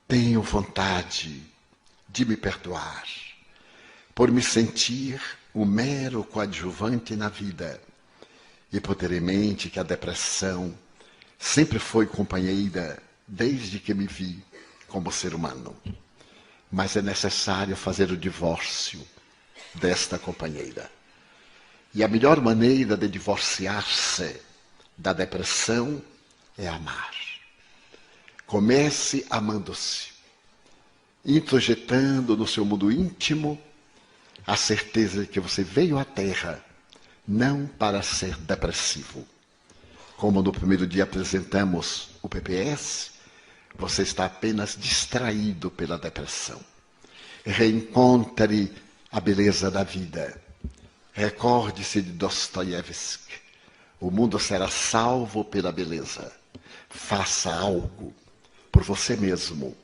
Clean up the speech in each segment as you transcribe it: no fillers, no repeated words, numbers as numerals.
tenho vontade de me perdoar por me sentir um mero coadjuvante na vida e por ter em mente que a depressão sempre foi companheira desde que me vi como ser humano. Mas é necessário fazer o divórcio desta companheira. E a melhor maneira de divorciar-se da depressão é amar. Comece amando-se, introjetando no seu mundo íntimo a certeza de que você veio à Terra não para ser depressivo. Como no primeiro dia apresentamos o PPS, você está apenas distraído pela depressão. Reencontre a beleza da vida. Recorde-se de Dostoiévski. O mundo será salvo pela beleza. Faça algo por você mesmo,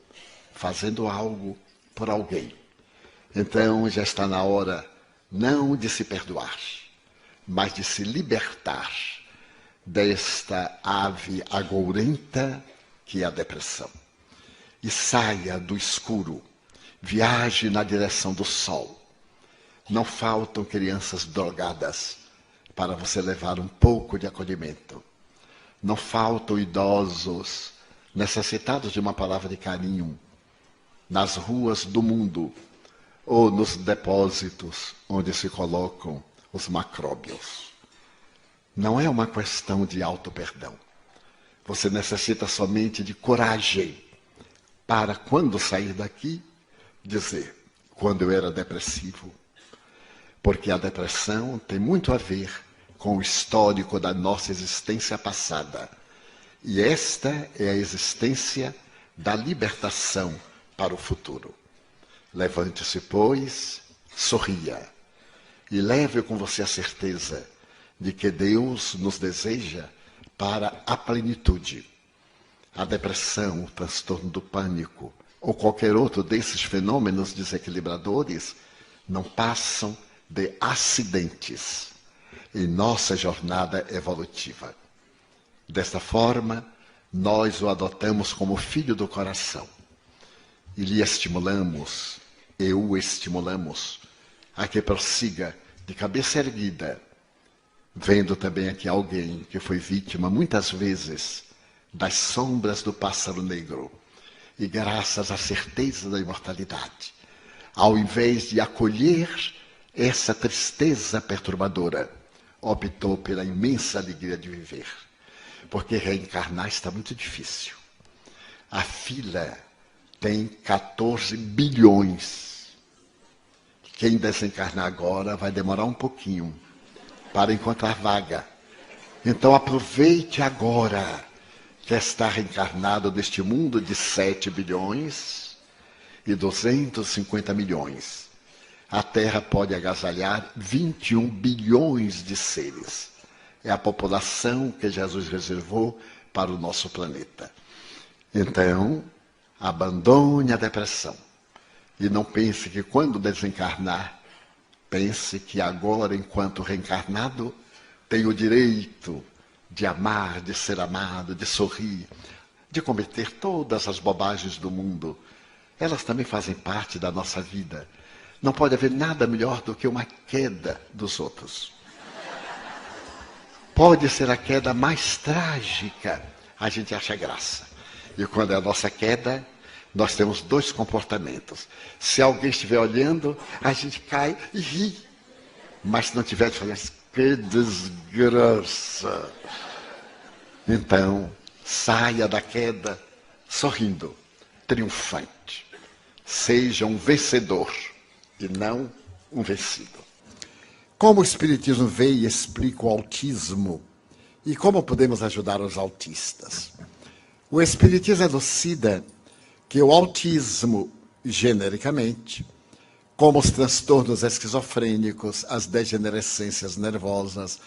fazendo algo por alguém. Então já está na hora não de se perdoar, mas de se libertar desta ave agourenta que é a depressão. E saia do escuro, viaje na direção do sol. Não faltam crianças drogadas para você levar um pouco de acolhimento. Não faltam idosos necessitados de uma palavra de carinho nas ruas do mundo ou nos depósitos onde se colocam os macróbios. Não é uma questão de auto-perdão. Você necessita somente de coragem para, quando sair daqui, dizer: quando eu era depressivo. Porque a depressão tem muito a ver com o histórico da nossa existência passada. E esta é a existência da libertação para o futuro. Levante-se, pois, sorria e leve com você a certeza de que Deus nos deseja para a plenitude. A depressão, o transtorno do pânico ou qualquer outro desses fenômenos desequilibradores não passam de acidentes em nossa jornada evolutiva. Desta forma, nós o adotamos como filho do coração e lhe estimulamos, e o estimulamos a que prossiga de cabeça erguida, vendo também aqui alguém que foi vítima muitas vezes das sombras do pássaro negro e graças à certeza da imortalidade, ao invés de acolher essa tristeza perturbadora, optou pela imensa alegria de viver, porque reencarnar está muito difícil. A fila tem 14 bilhões. Quem desencarnar agora vai demorar um pouquinho para encontrar vaga. Então aproveite agora que está reencarnado neste mundo de 7 bilhões e 250 milhões. A Terra pode agasalhar 21 bilhões de seres. É a população que Jesus reservou para o nosso planeta. Então, abandone a depressão. E não pense que quando desencarnar, pense que agora, enquanto reencarnado, tem o direito de amar, de ser amado, de sorrir, de cometer todas as bobagens do mundo. Elas também fazem parte da nossa vida. Não pode haver nada melhor do que uma queda dos outros. Pode ser a queda mais trágica, a gente acha graça. E quando é a nossa queda, nós temos dois comportamentos. Se alguém estiver olhando, a gente cai e ri. Mas se não tiver, de falar, que desgraça. Então, saia da queda sorrindo, triunfante. Seja um vencedor e não um vencido. Como o Espiritismo vê e explica o autismo e como podemos ajudar os autistas? O Espiritismo elucida que o autismo, genericamente, como os transtornos esquizofrênicos, as degenerescências nervosas,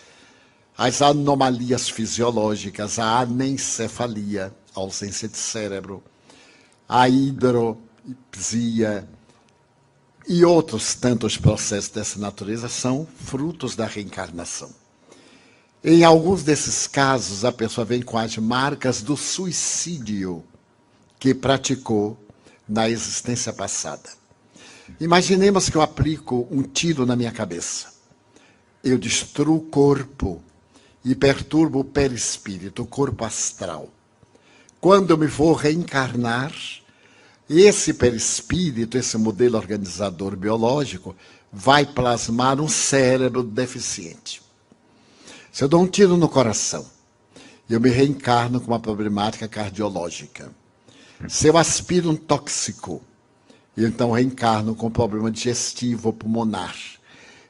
as anomalias fisiológicas, a anencefalia, a ausência de cérebro, a hidropsia e outros tantos processos dessa natureza são frutos da reencarnação. Em alguns desses casos, a pessoa vem com as marcas do suicídio que praticou na existência passada. Imaginemos que eu aplico um tiro na minha cabeça. Eu destruo o corpo e perturbo o perispírito, o corpo astral. Quando eu me vou reencarnar, esse perispírito, esse modelo organizador biológico, vai plasmar um cérebro deficiente. Se eu dou um tiro no coração, eu me reencarno com uma problemática cardiológica. Se eu aspiro um tóxico, eu então reencarno com problema digestivo ou pulmonar.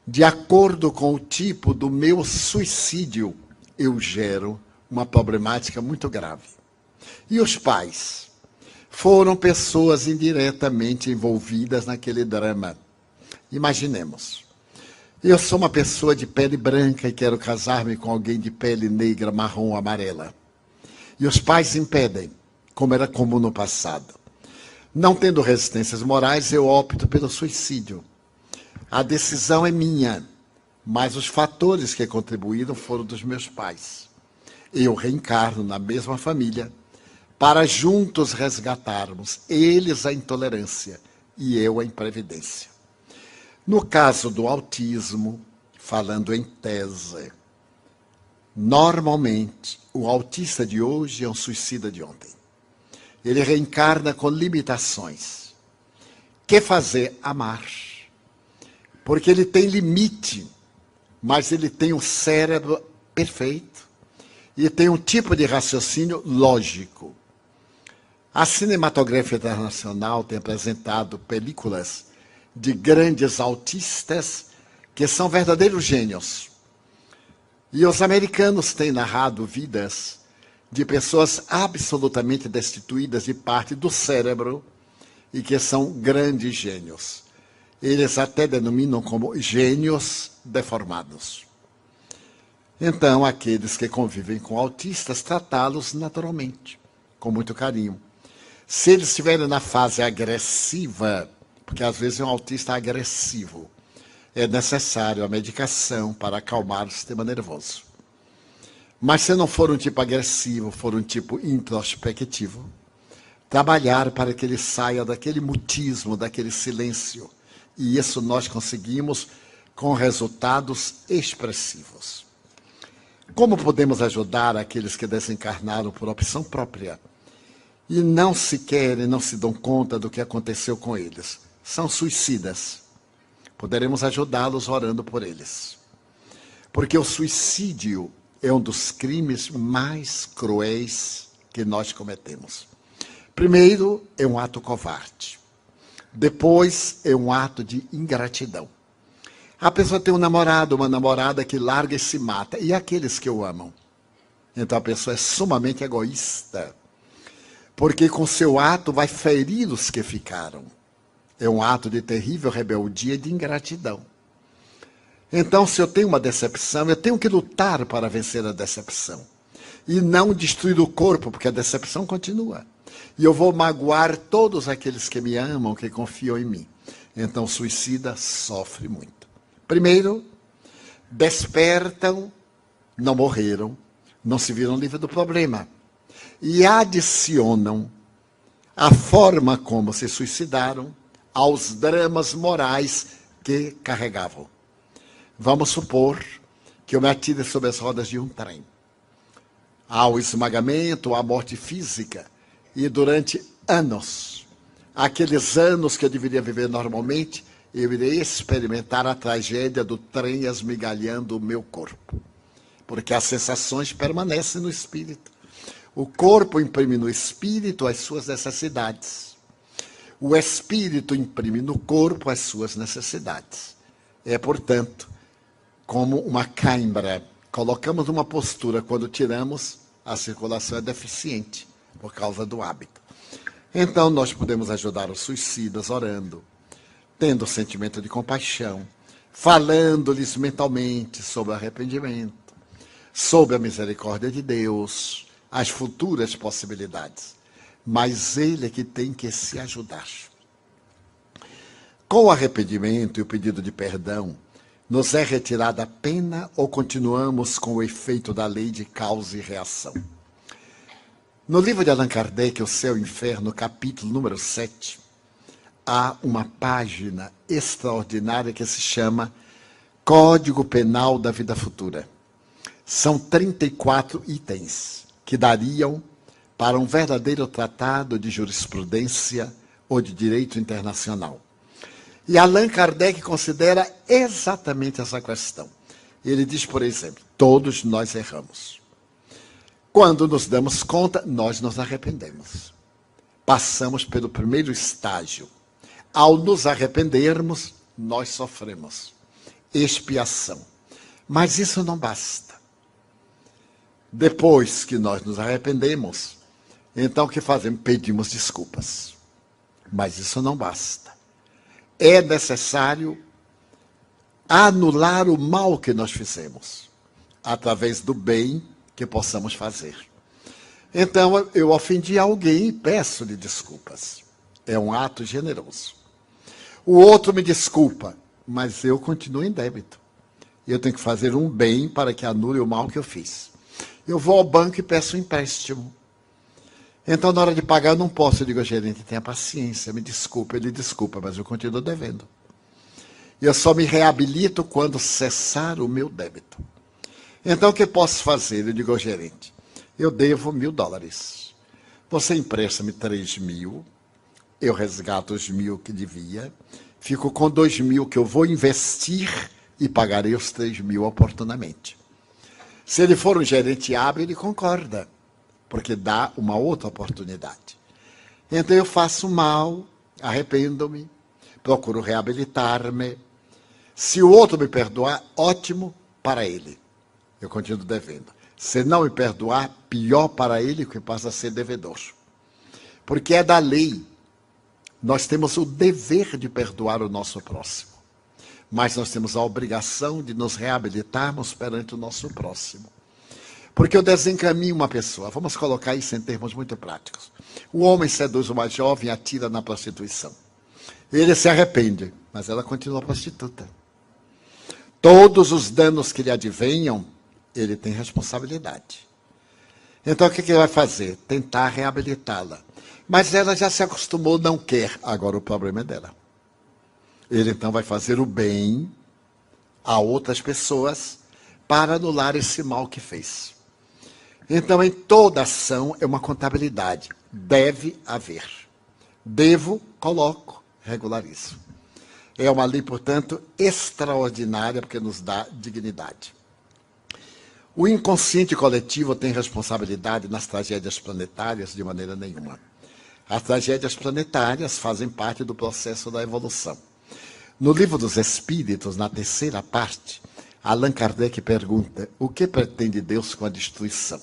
De acordo com o tipo do meu suicídio, eu gero uma problemática muito grave. E os pais? Foram pessoas indiretamente envolvidas naquele drama. Imaginemos. Eu sou uma pessoa de pele branca e quero casar-me com alguém de pele negra, marrom ou amarela. E os pais impedem, como era comum no passado. Não tendo resistências morais, eu opto pelo suicídio. A decisão é minha, mas os fatores que contribuíram foram dos meus pais. Eu reencarno na mesma família para juntos resgatarmos, eles a intolerância e eu a imprevidência. No caso do autismo, falando em tese, normalmente o autista de hoje é um suicida de ontem. Ele reencarna com limitações. Quer fazer? Amar. Porque ele tem limite, mas ele tem um cérebro perfeito e tem um tipo de raciocínio lógico. A cinematografia internacional tem apresentado películas de grandes autistas que são verdadeiros gênios. E os americanos têm narrado vidas de pessoas absolutamente destituídas de parte do cérebro e que são grandes gênios. Eles até denominam como gênios deformados. Então, aqueles que convivem com autistas, tratá-los naturalmente, com muito carinho. Se eles estiverem na fase agressiva, porque às vezes é um autista agressivo, é necessário a medicação para acalmar o sistema nervoso. Mas se não for um tipo agressivo, for um tipo introspectivo, trabalhar para que ele saia daquele mutismo, daquele silêncio. E isso nós conseguimos com resultados expressivos. Como podemos ajudar aqueles que desencarnaram por opção própria e não se querem, não se dão conta do que aconteceu com eles? São suicidas. Poderemos ajudá-los orando por eles. Porque o suicídio é um dos crimes mais cruéis que nós cometemos. Primeiro, é um ato covarde. Depois, é um ato de ingratidão. A pessoa tem um namorado, uma namorada que larga e se mata. E aqueles que o amam? Então a pessoa é sumamente egoísta. Porque com seu ato vai ferir os que ficaram. É um ato de terrível rebeldia e de ingratidão. Então, se eu tenho uma decepção, eu tenho que lutar para vencer a decepção. E não destruir o corpo, porque a decepção continua. E eu vou magoar todos aqueles que me amam, que confiam em mim. Então, o suicida sofre muito. Primeiro, despertam, não morreram, não se viram livres do problema. E adicionam a forma como se suicidaram aos dramas morais que carregavam. Vamos supor que eu me atire sobre as rodas de um trem. Há o esmagamento, a morte física. E durante anos, aqueles anos que eu deveria viver normalmente, eu irei experimentar a tragédia do trem esmigalhando o meu corpo. Porque as sensações permanecem no espírito. O corpo imprime no espírito as suas necessidades. O espírito imprime no corpo as suas necessidades. É, portanto, como uma cãibra. Colocamos uma postura, quando tiramos, a circulação é deficiente, por causa do hábito. Então, nós podemos ajudar os suicidas orando, tendo o sentimento de compaixão, falando-lhes mentalmente sobre o arrependimento, sobre a misericórdia de Deus, as futuras possibilidades. Mas ele é que tem que se ajudar. Com o arrependimento e o pedido de perdão, nos é retirada a pena ou continuamos com o efeito da lei de causa e reação? No livro de Allan Kardec, O Céu e o Inferno, capítulo número 7, há uma página extraordinária que se chama Código Penal da Vida Futura. São 34 itens que dariam para um verdadeiro tratado de jurisprudência ou de direito internacional. E Allan Kardec considera exatamente essa questão. Ele diz, por exemplo, todos nós erramos. Quando nos damos conta, nós nos arrependemos. Passamos pelo primeiro estágio. Ao nos arrependermos, nós sofremos expiação. Mas isso não basta. Depois que nós nos arrependemos, então o que fazemos? Pedimos desculpas. Mas isso não basta. É necessário anular o mal que nós fizemos, através do bem que possamos fazer. Então, eu ofendi alguém e peço-lhe desculpas. É um ato generoso. O outro me desculpa, mas eu continuo em débito. Eu tenho que fazer um bem para que anule o mal que eu fiz. Eu vou ao banco e peço um empréstimo. Então, na hora de pagar, eu não posso. Eu digo, gerente, tenha paciência, me desculpa. Ele desculpa, mas eu continuo devendo. Eu só me reabilito quando cessar o meu débito. Então, o que posso fazer? Eu digo ao gerente, eu devo $1.000. Você empresta-me 3.000, eu resgato os 1.000 que devia, fico com 2.000 que eu vou investir e pagarei os 3.000 oportunamente. Se ele for um gerente hábil, ele concorda, porque dá uma outra oportunidade. Então eu faço mal, arrependo-me, procuro reabilitar-me. Se o outro me perdoar, ótimo para ele. Eu continuo devendo. Se não me perdoar, pior para ele, que passa a ser devedor. Porque é da lei. Nós temos o dever de perdoar o nosso próximo. Mas nós temos a obrigação de nos reabilitarmos perante o nosso próximo. Porque eu desencaminho uma pessoa. Vamos colocar isso em termos muito práticos. O homem seduz uma jovem e atira na prostituição. Ele se arrepende, mas ela continua prostituta. Todos os danos que lhe advenham, ele tem responsabilidade. Então, o que ele vai fazer? Tentar reabilitá-la. Mas ela já se acostumou, não quer. Agora o problema é dela. Ele, então, vai fazer o bem a outras pessoas para anular esse mal que fez. Então, em toda ação, é uma contabilidade. Deve haver. Devo, coloco, regularizo. É uma lei, portanto, extraordinária, porque nos dá dignidade. O inconsciente coletivo tem responsabilidade nas tragédias planetárias de maneira nenhuma. As tragédias planetárias fazem parte do processo da evolução. No Livro dos Espíritos, na terceira parte, Allan Kardec pergunta, o que pretende Deus com a destruição?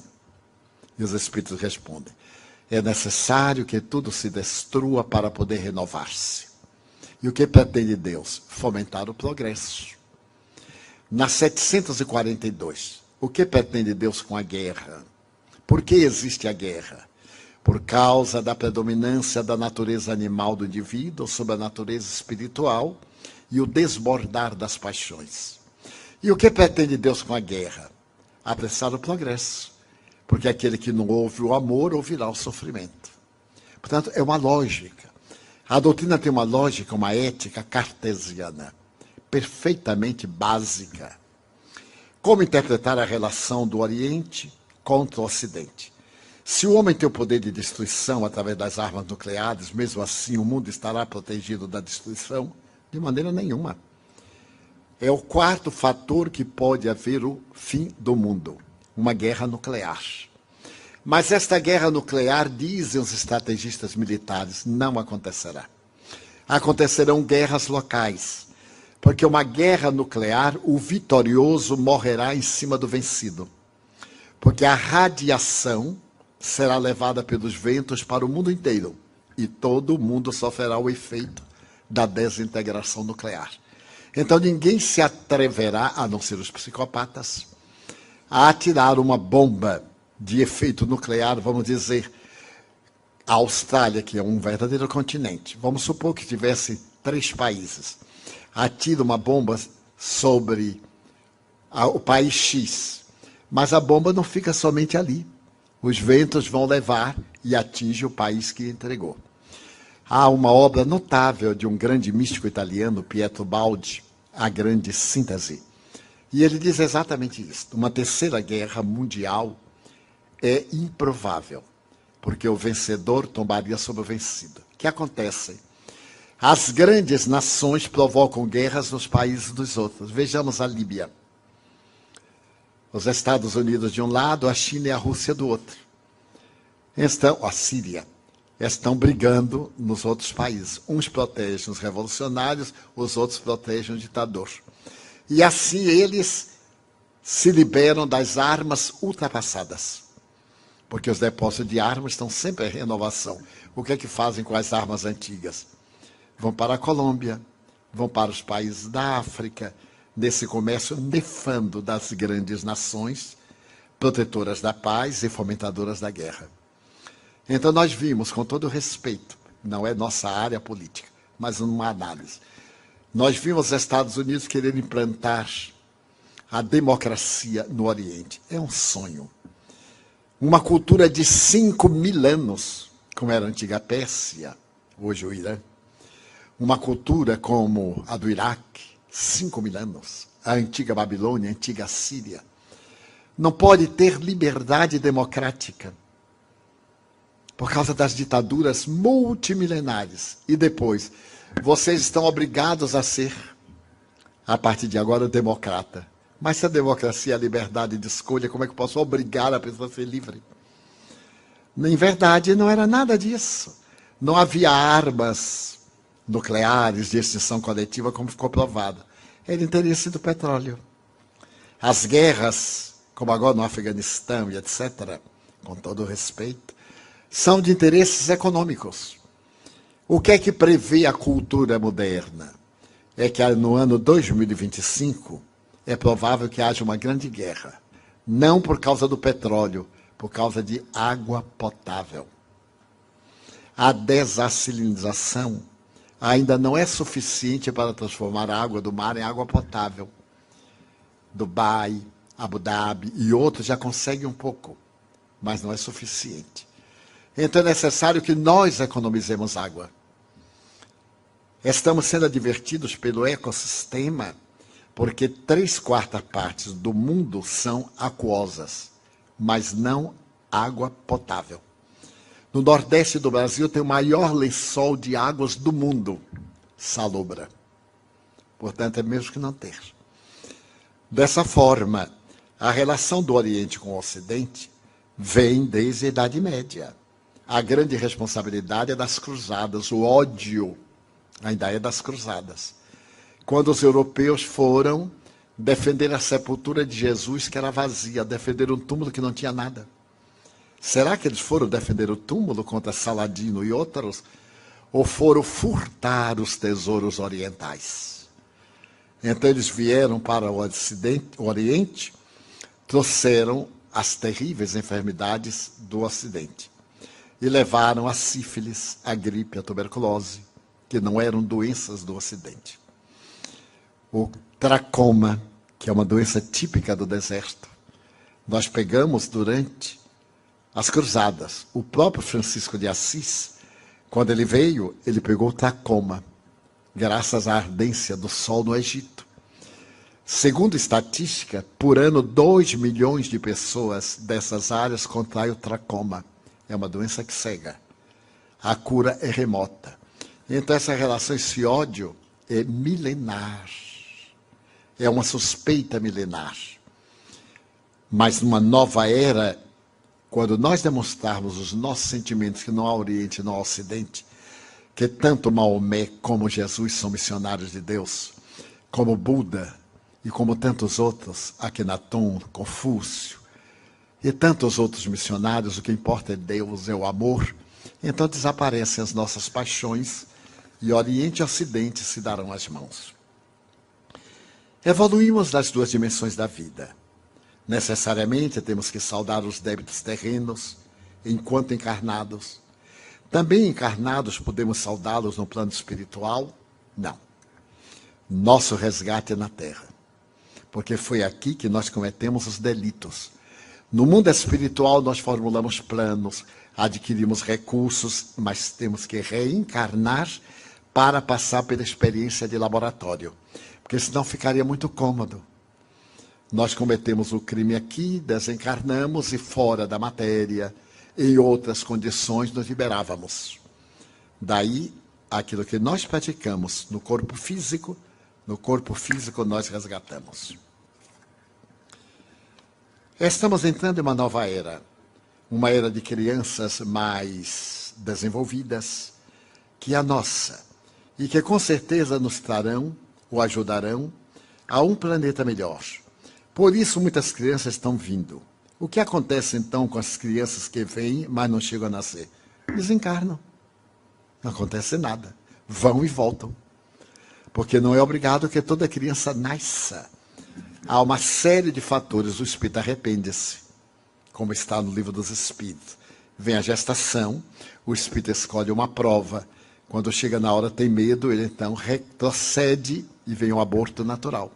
E os Espíritos respondem, é necessário que tudo se destrua para poder renovar-se. E o que pretende Deus? Fomentar o progresso. Na 742, o que pretende Deus com a guerra? Por que existe a guerra? Por causa da predominância da natureza animal do indivíduo sobre a natureza espiritual e o desbordar das paixões. E o que pretende Deus com a guerra? Apressar o progresso. Porque aquele que não ouve o amor, ouvirá o sofrimento. Portanto, é uma lógica. A doutrina tem uma lógica, uma ética cartesiana, perfeitamente básica. Como interpretar a relação do Oriente contra o Ocidente? Se o homem tem o poder de destruição através das armas nucleares, mesmo assim o mundo estará protegido da destruição? De maneira nenhuma. É o quarto fator que pode haver o fim do mundo, uma guerra nuclear. Mas esta guerra nuclear, dizem os estrategistas militares, não acontecerá. Acontecerão guerras locais, porque uma guerra nuclear, o vitorioso morrerá em cima do vencido. Porque a radiação será levada pelos ventos para o mundo inteiro, e todo mundo sofrerá o efeito da desintegração nuclear. Então ninguém se atreverá, a não ser os psicopatas, a atirar uma bomba de efeito nuclear, vamos dizer, a Austrália, que é um verdadeiro continente. Vamos supor que tivesse 3 países. Atira uma bomba sobre o país X. Mas a bomba não fica somente ali. Os ventos vão levar e atinge o país que entregou. Há uma obra notável de um grande místico italiano, Pietro Baldi, A Grande Síntese. E ele diz exatamente isso. Uma terceira guerra mundial é improvável, porque o vencedor tombaria sobre o vencido. O que acontece? As grandes nações provocam guerras nos países dos outros. Vejamos a Líbia. Os Estados Unidos de um lado, a China e a Rússia do outro. A Síria. Estão brigando nos outros países. Uns protegem os revolucionários, os outros protegem o ditador. E assim eles se liberam das armas ultrapassadas. Porque os depósitos de armas estão sempre em renovação. O que é que fazem com as armas antigas? Vão para a Colômbia, vão para os países da África, nesse comércio nefando das grandes nações, protetoras da paz e fomentadoras da guerra. Então nós vimos, com todo respeito, não é nossa área política, mas uma análise, nós vimos os Estados Unidos querer implantar a democracia no Oriente. É um sonho. Uma cultura de 5.000 anos, como era a antiga Pérsia, hoje o Irã. Uma cultura como a do Iraque, 5.000 anos. A antiga Babilônia, a antiga Síria. Não pode ter liberdade democrática por causa das ditaduras multimilenares. E depois, vocês estão obrigados a ser, a partir de agora, democrata. Mas se a democracia é a liberdade de escolha, como é que eu posso obrigar a pessoa a ser livre? Em verdade, não era nada disso. Não havia armas nucleares de extinção coletiva, como ficou provado. Era interesse do petróleo. As guerras, como agora no Afeganistão e etc., com todo o respeito, são de interesses econômicos. O que é que prevê a cultura moderna? É que no ano 2025 é provável que haja uma grande guerra. Não por causa do petróleo, por causa de água potável. A dessalinização ainda não é suficiente para transformar a água do mar em água potável. Dubai, Abu Dhabi e outros já conseguem um pouco, mas não é suficiente. Então é necessário que nós economizemos água. Estamos sendo advertidos pelo ecossistema porque 3/4 partes do mundo são aquosas, mas não água potável. No Nordeste do Brasil tem o maior lençol de águas do mundo, salobra. Portanto, é mesmo que não ter. Dessa forma, a relação do Oriente com o Ocidente vem desde a Idade Média. A grande responsabilidade é das cruzadas, o ódio ainda é das cruzadas. Quando os europeus foram defender a sepultura de Jesus, que era vazia, defender um túmulo que não tinha nada. Será que eles foram defender o túmulo contra Saladino e outros? Ou foram furtar os tesouros orientais? Então eles vieram para o Oriente, trouxeram as terríveis enfermidades do Ocidente. E levaram a sífilis, a gripe, a tuberculose, que não eram doenças do Ocidente. O tracoma, que é uma doença típica do deserto, nós pegamos durante as cruzadas. O próprio Francisco de Assis, quando ele veio, ele pegou o tracoma, graças à ardência do sol no Egito. Segundo estatística, por ano, 2 milhões de pessoas dessas áreas contraem o tracoma. É uma doença que cega. A cura é remota. Então, essa relação, esse ódio é milenar. É uma suspeita milenar. Mas numa nova era, quando nós demonstrarmos os nossos sentimentos, que não há Oriente e não há Ocidente, que tanto Maomé como Jesus são missionários de Deus, como Buda e como tantos outros, Akhenaton, Confúcio, e tantos outros missionários, o que importa é Deus, é o amor. Então desaparecem as nossas paixões e Oriente e Ocidente se darão as mãos. Evoluímos nas duas dimensões da vida. Necessariamente temos que saldar os débitos terrenos enquanto encarnados. Também encarnados podemos saldá-los no plano espiritual? Não. Nosso resgate é na Terra. Porque foi aqui que nós cometemos os delitos. No mundo espiritual, nós formulamos planos, adquirimos recursos, mas temos que reencarnar para passar pela experiência de laboratório, porque senão ficaria muito cômodo. Nós cometemos o crime aqui, desencarnamos e fora da matéria, em outras condições, nos liberávamos. Daí, aquilo que nós praticamos no corpo físico nós resgatamos. Estamos entrando em uma nova era, uma era de crianças mais desenvolvidas que a nossa, e que com certeza nos trarão ou ajudarão a um planeta melhor. Por isso muitas crianças estão vindo. O que acontece então com as crianças que vêm, mas não chegam a nascer? Desencarnam. Não acontece nada. Vão e voltam. Porque não é obrigado que toda criança nasça. Há uma série de fatores. O espírito arrepende-se, como está no livro dos espíritos. Vem a gestação, o espírito escolhe uma prova. Quando chega na hora tem medo, ele então retrocede e vem o aborto natural.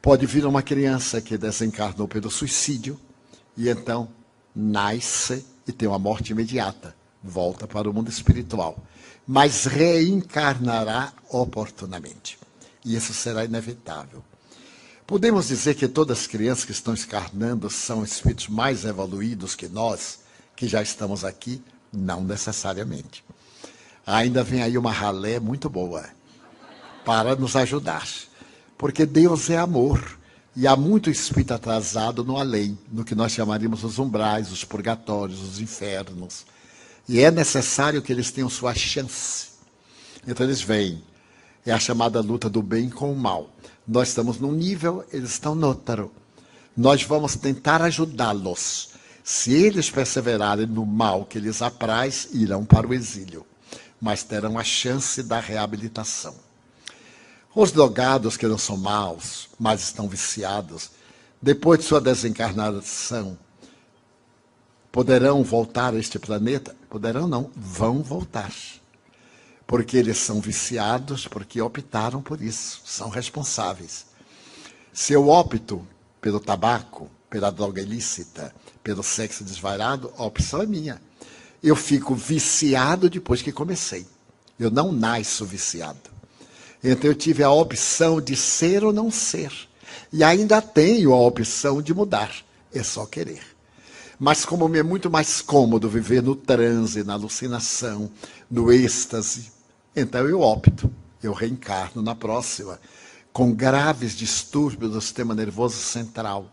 Pode vir uma criança que desencarnou pelo suicídio e então nasce e tem uma morte imediata. Volta para o mundo espiritual. Mas reencarnará oportunamente. E isso será inevitável. Podemos dizer que todas as crianças que estão encarnando são espíritos mais evoluídos que nós, que já estamos aqui? Não necessariamente. Ainda vem aí uma ralé muito boa para nos ajudar. Porque Deus é amor. E há muito espírito atrasado no além, no que nós chamaríamos os umbrais, os purgatórios, os infernos. E é necessário que eles tenham sua chance. Então eles vêm. É a chamada luta do bem com o mal. Nós estamos num nível, eles estão no outro. Nós vamos tentar ajudá-los. Se eles perseverarem no mal que lhes apraz, irão para o exílio. Mas terão a chance da reabilitação. Os drogados que não são maus, mas estão viciados, depois de sua desencarnação, poderão voltar a este planeta? Poderão não, vão voltar. Porque eles são viciados, porque optaram por isso, são responsáveis. Se eu opto pelo tabaco, pela droga ilícita, pelo sexo desvairado, a opção é minha. Eu fico viciado depois que comecei. Eu não nasço viciado. Então eu tive a opção de ser ou não ser. E ainda tenho a opção de mudar. É só querer. Mas como me é muito mais cômodo viver no transe, na alucinação, no êxtase, então eu opto. Eu reencarno na próxima, com graves distúrbios do sistema nervoso central,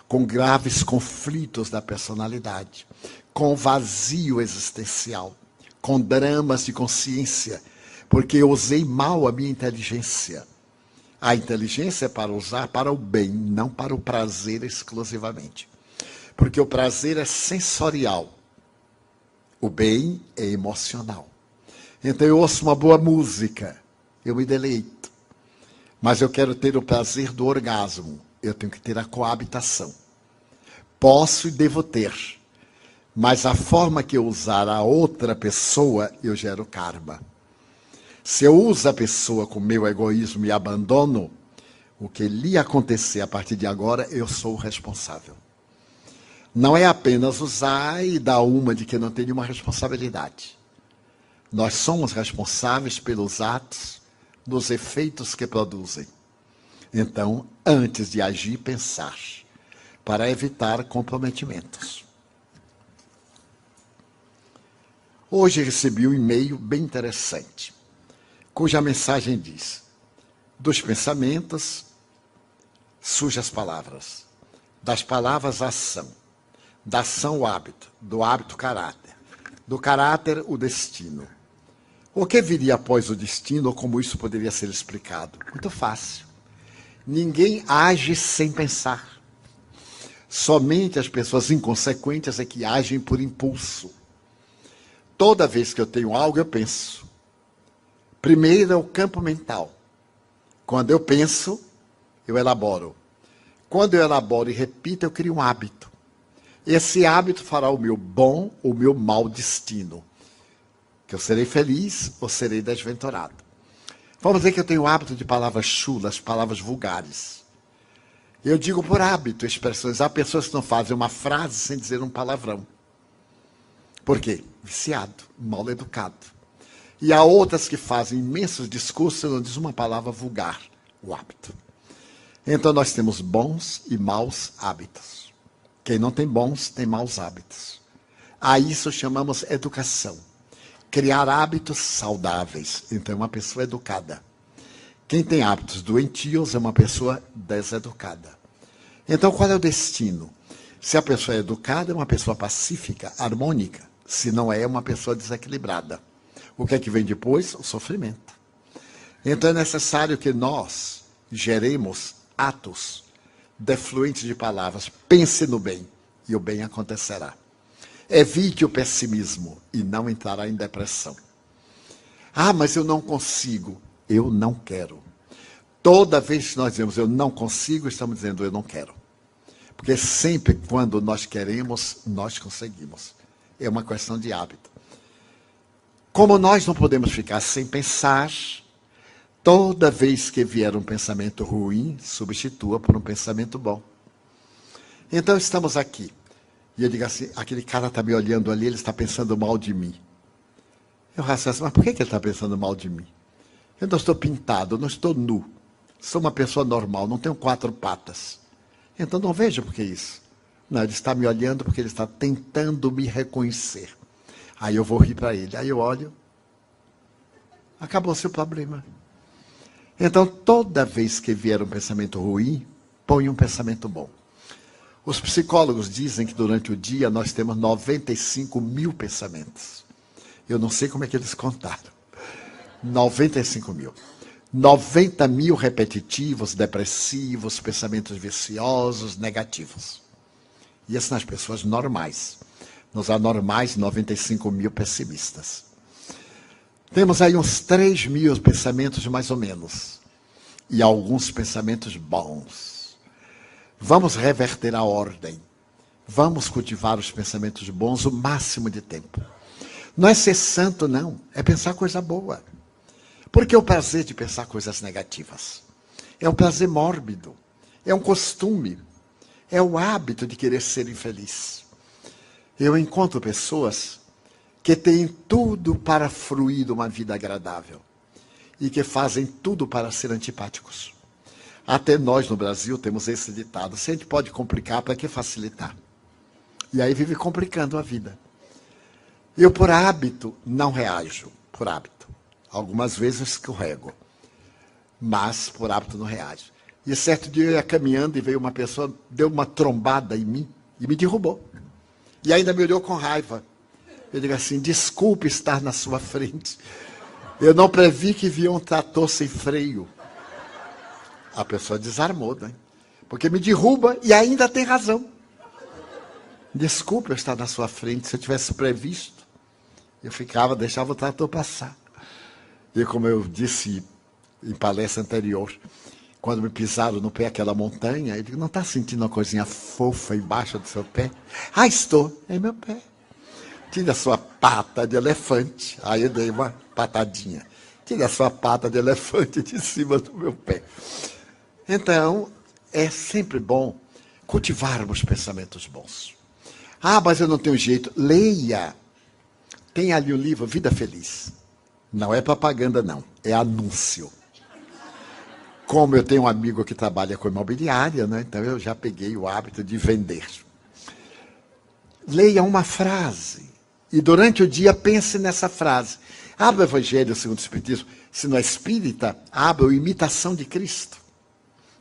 com graves conflitos da personalidade, com vazio existencial, com dramas de consciência, porque eu usei mal a minha inteligência. A inteligência é para usar para o bem, não para o prazer exclusivamente. Porque o prazer é sensorial. O bem é emocional. Então eu ouço uma boa música, eu me deleito. Mas eu quero ter o prazer do orgasmo. Eu tenho que ter a coabitação. Posso e devo ter. Mas a forma que eu usar a outra pessoa, eu gero karma. Se eu uso a pessoa com meu egoísmo e abandono, o que lhe acontecer a partir de agora, eu sou o responsável. Não é apenas usar e dar uma de que não tem nenhuma responsabilidade. Nós somos responsáveis pelos atos, dos efeitos que produzem. Então, antes de agir, pensar, para evitar comprometimentos. Hoje recebi um e-mail bem interessante, cuja mensagem diz: dos pensamentos surgem as palavras, das palavras a ação, da ação o hábito, do hábito o caráter, do caráter o destino. O que viria após o destino, ou como isso poderia ser explicado? Muito fácil. Ninguém age sem pensar. Somente as pessoas inconsequentes é que agem por impulso. Toda vez que eu tenho algo, eu penso. Primeiro é o campo mental. Quando eu penso, eu elaboro. Quando eu elaboro e repito, eu crio um hábito. Esse hábito fará o meu bom ou o meu mau destino. Que eu serei feliz ou serei desventurado. Vamos dizer que eu tenho o hábito de palavras chulas, palavras vulgares. Eu digo por hábito, expressões. Há pessoas que não fazem uma frase sem dizer um palavrão. Por quê? Viciado, mal educado. E há outras que fazem imensos discursos e não dizem uma palavra vulgar, o hábito. Então nós temos bons e maus hábitos. Quem não tem bons, tem maus hábitos. A isso chamamos educação. Criar hábitos saudáveis. Então é uma pessoa educada. Quem tem hábitos doentios é uma pessoa deseducada. Então qual é o destino? Se a pessoa é educada, é uma pessoa pacífica, harmônica. Se não é, é uma pessoa desequilibrada. O que é que vem depois? O sofrimento. Então é necessário que nós geremos atos defluentes de palavras. Pense no bem e o bem acontecerá. Evite o pessimismo e não entrará em depressão. Ah, mas eu não consigo. Eu não quero. Toda vez que nós dizemos eu não consigo, estamos dizendo eu não quero. Porque sempre quando nós queremos, nós conseguimos. É uma questão de hábito. Como nós não podemos ficar sem pensar, toda vez que vier um pensamento ruim, substitua por um pensamento bom. Então estamos aqui. E eu digo assim, aquele cara está me olhando ali, ele está pensando mal de mim. Eu raciocino, mas por que ele está pensando mal de mim? Eu não estou pintado, eu não estou nu. Sou uma pessoa normal, não tenho 4 patas. Então não vejo por que isso. Não, ele está me olhando porque ele está tentando me reconhecer. Aí eu vou rir para ele. Aí eu olho. Acabou-se o problema. Então toda vez que vier um pensamento ruim, põe um pensamento bom. Os psicólogos dizem que durante o dia nós temos 95 mil pensamentos. Eu não sei como é que eles contaram. 95 mil. 90 mil repetitivos, depressivos, pensamentos viciosos, negativos. E isso nas pessoas normais. Nos anormais, 95 mil pessimistas. Temos aí uns 3 mil pensamentos mais ou menos. E alguns pensamentos bons. Vamos reverter a ordem. Vamos cultivar os pensamentos bons o máximo de tempo. Não é ser santo, não. É pensar coisa boa. Porque é o prazer de pensar coisas negativas. É um prazer mórbido. É um costume. É o hábito de querer ser infeliz. Eu encontro pessoas que têm tudo para fruir de uma vida agradável. E que fazem tudo para ser antipáticos. Até nós no Brasil temos esse ditado. Se a gente pode complicar, para que facilitar? E aí vive complicando a vida. Eu, por hábito, não reajo. Por hábito. Algumas vezes escorrego. Mas, por hábito, não reajo. E certo dia eu ia caminhando e veio uma pessoa, deu uma trombada em mim e me derrubou. E ainda me olhou com raiva. Eu digo assim, desculpe estar na sua frente. Eu não previ que via um trator sem freio. A pessoa desarmou, né? Porque me derruba e ainda tem razão. Desculpe eu estar na sua frente. Se eu tivesse previsto, eu deixava o trator passar. E como eu disse em palestra anterior, quando me pisaram no pé aquela montanha, eu digo, não está sentindo uma coisinha fofa embaixo do seu pé? Ah, estou. É meu pé. Tire a sua pata de elefante. Aí eu dei uma patadinha. Tire a sua pata de elefante de cima do meu pé. Então, é sempre bom cultivarmos pensamentos bons. Ah, mas eu não tenho jeito. Leia. Tem ali o livro Vida Feliz. Não é propaganda, não. É anúncio. Como eu tenho um amigo que trabalha com imobiliária, né? Então eu já peguei o hábito de vender. Leia uma frase. E durante o dia pense nessa frase. Abra o Evangelho segundo o Espiritismo. Se não é espírita, abra o Imitação de Cristo,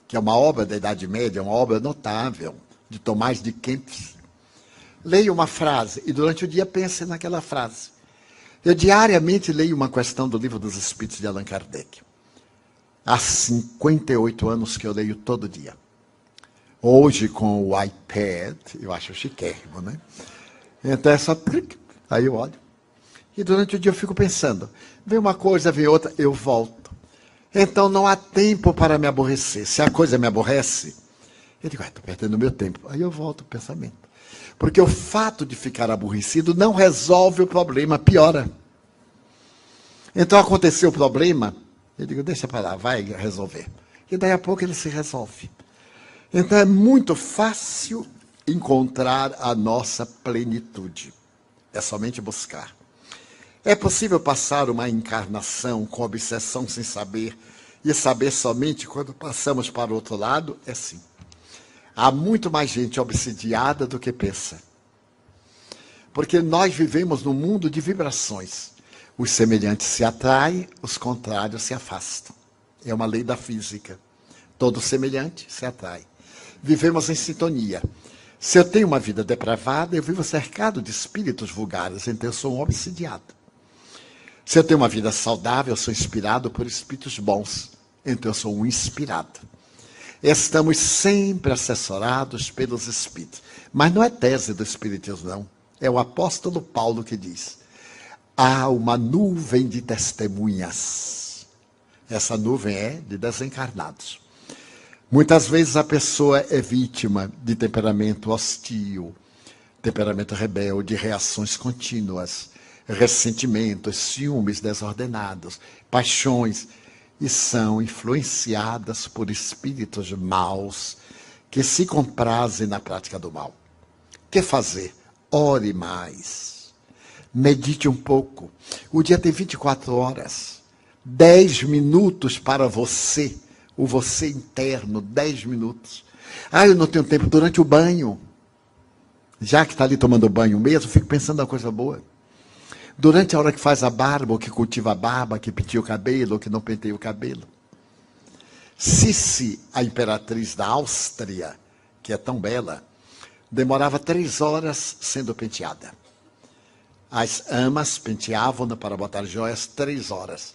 que é uma obra da Idade Média, uma obra notável, de Tomás de Kempis. Leia uma frase e durante o dia pense naquela frase. Eu diariamente leio uma questão do Livro dos Espíritos de Allan Kardec. Há 58 anos que eu leio todo dia. Hoje, com o iPad, eu acho chiquérrimo, né? Então é só... Aí eu olho. E durante o dia eu fico pensando. Vem uma coisa, vem outra, eu volto. Então não há tempo para me aborrecer. Se a coisa me aborrece, eu digo, estou perdendo meu tempo. Aí eu volto ao pensamento. Porque o fato de ficar aborrecido não resolve o problema, piora. Então aconteceu o problema, eu digo, deixa para lá, vai resolver. E daí a pouco ele se resolve. Então é muito fácil encontrar a nossa plenitude. É somente buscar. É possível passar uma encarnação com obsessão sem saber e saber somente quando passamos para o outro lado? É sim. Há muito mais gente obsidiada do que pensa. Porque nós vivemos num mundo de vibrações. Os semelhantes se atraem, os contrários se afastam. É uma lei da física. Todo semelhante se atrai. Vivemos em sintonia. Se eu tenho uma vida depravada, eu vivo cercado de espíritos vulgares, então eu sou um obsidiado. Se eu tenho uma vida saudável, eu sou inspirado por espíritos bons, então eu sou um inspirado. Estamos sempre assessorados pelos espíritos. Mas não é tese do espiritismo, não. É o apóstolo Paulo que diz: há uma nuvem de testemunhas. Essa nuvem é de desencarnados. Muitas vezes a pessoa é vítima de temperamento hostil, temperamento rebelde, reações contínuas, ressentimentos, ciúmes desordenados, paixões, e são influenciadas por espíritos maus que se comprazem na prática do mal. O que fazer? Ore mais. Medite um pouco. O dia tem 24 horas. 10 minutos para você. O você interno, 10 minutos. Ah, eu não tenho tempo durante o banho. Já que está ali tomando banho mesmo, fico pensando na coisa boa. Durante a hora que faz a barba, ou que cultiva a barba, que penteia o cabelo, ou que não penteia o cabelo. Sissi, a imperatriz da Áustria, que é tão bela, demorava 3 horas sendo penteada. As amas penteavam-na para botar joias 3 horas.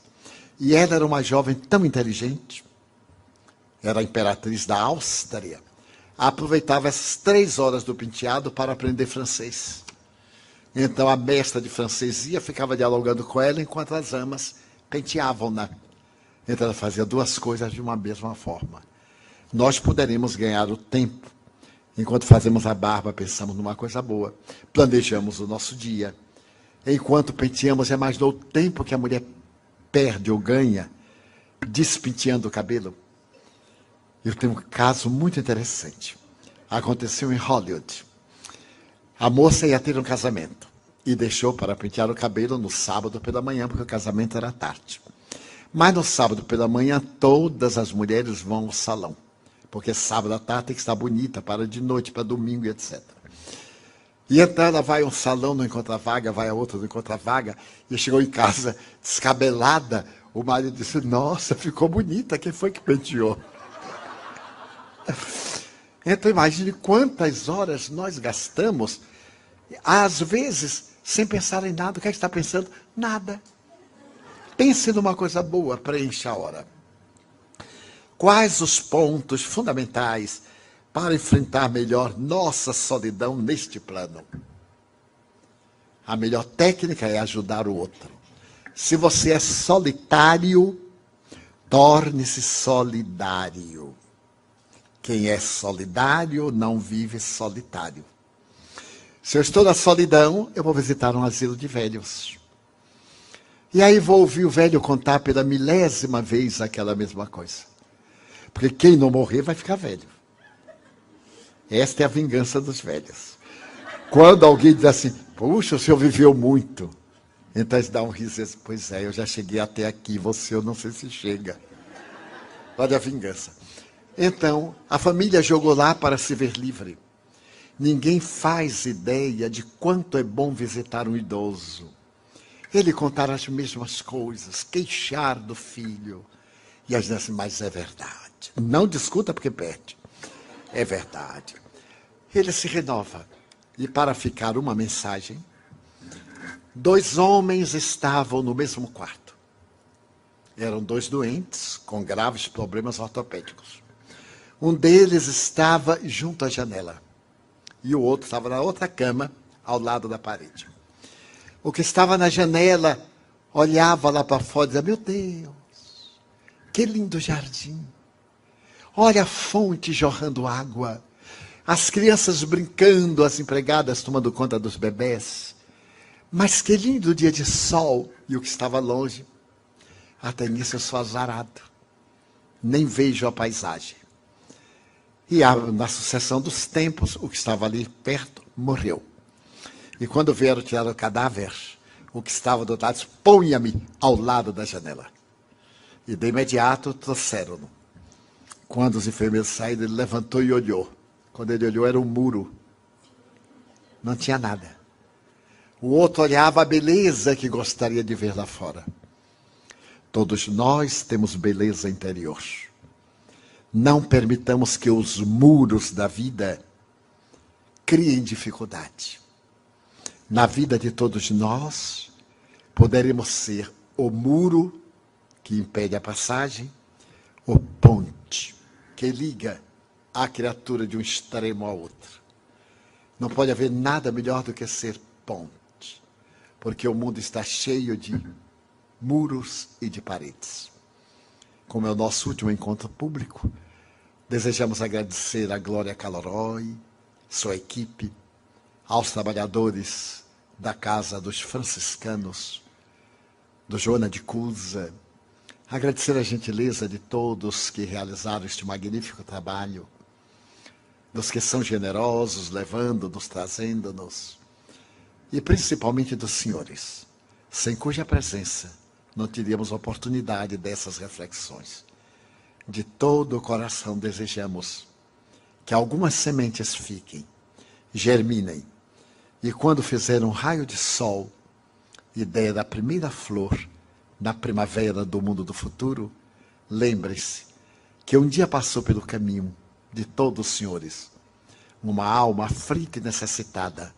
E ela era uma jovem tão inteligente, era a imperatriz da Áustria, aproveitava essas 3 horas do penteado para aprender francês. Então a mestra de francesia ficava dialogando com ela enquanto as amas penteavam-na. Então ela fazia 2 coisas de uma mesma forma. Nós poderemos ganhar o tempo. Enquanto fazemos a barba, pensamos numa coisa boa. Planejamos o nosso dia. Enquanto penteamos, imaginou o tempo que a mulher perde ou ganha despenteando o cabelo. Eu tenho um caso muito interessante. Aconteceu em Hollywood. A moça ia ter um casamento e deixou para pentear o cabelo no sábado pela manhã, porque o casamento era tarde. Mas no sábado pela manhã, todas as mulheres vão ao salão, porque sábado à tarde tem que estar bonita para de noite, para domingo e etc. E então ela vai a um salão, não encontra vaga, vai a outro, não encontra vaga, e chegou em casa descabelada. O marido disse: nossa, ficou bonita, quem foi que penteou? Então imagine quantas horas nós gastamos, às vezes, sem pensar em nada. O que é que está pensando? Nada. Pense numa coisa boa, preencha a hora. Quais os pontos fundamentais para enfrentar melhor nossa solidão neste plano? A melhor técnica é ajudar o outro. Se você é solitário, torne-se solidário. Quem é solidário não vive solitário. Se eu estou na solidão, eu vou visitar um asilo de velhos. E aí vou ouvir o velho contar pela 1000ª vez aquela mesma coisa. Porque quem não morrer vai ficar velho. Esta é a vingança dos velhos. Quando alguém diz assim: puxa, o senhor viveu muito. Então eles dão um riso e dizem: pois é, eu já cheguei até aqui, você eu não sei se chega. Olha a vingança. Então, a família jogou lá para se ver livre. Ninguém faz ideia de quanto é bom visitar um idoso. Ele contar as mesmas coisas, queixar do filho. E a gente diz assim: mas é verdade. Não discuta porque perde. É verdade. Ele se renova. E para ficar uma mensagem, 2 homens estavam no mesmo quarto. Eram 2 doentes com graves problemas ortopédicos. Um deles estava junto à janela e o outro estava na outra cama, ao lado da parede. O que estava na janela olhava lá para fora e dizia: meu Deus, que lindo jardim. Olha a fonte jorrando água, as crianças brincando, as empregadas tomando conta dos bebés. Mas que lindo dia de sol. E o que estava longe: até nisso eu sou azarado, nem vejo a paisagem. E na sucessão dos tempos, o que estava ali perto morreu. E quando vieram tirar o cadáver, o que estava do lado disse: ponha-me ao lado da janela. E de imediato trouxeram-no. Quando os enfermeiros saíram, ele levantou e olhou. Quando ele olhou, era um muro. Não tinha nada. O outro olhava a beleza que gostaria de ver lá fora. Todos nós temos beleza interior. Não permitamos que os muros da vida criem dificuldade. Na vida de todos nós, poderemos ser o muro que impede a passagem, ou ponte que liga a criatura de um extremo ao outro. Não pode haver nada melhor do que ser ponte, porque o mundo está cheio de muros e de paredes. Como é o nosso último encontro público, desejamos agradecer a Glória Caloroi, sua equipe, aos trabalhadores da Casa dos Franciscanos, do Joana de Cusa, agradecer a gentileza de todos que realizaram este magnífico trabalho, dos que são generosos, levando-nos, trazendo-nos, e principalmente dos senhores, sem cuja presença não teríamos oportunidade dessas reflexões. De todo o coração desejamos que algumas sementes fiquem, germinem, e quando fizer um raio de sol e der a primeira flor na primavera do mundo do futuro, lembre-se que um dia passou pelo caminho de todos os senhores uma alma aflita e necessitada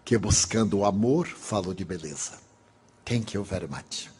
que, buscando o amor, falou de beleza. Thank you very much.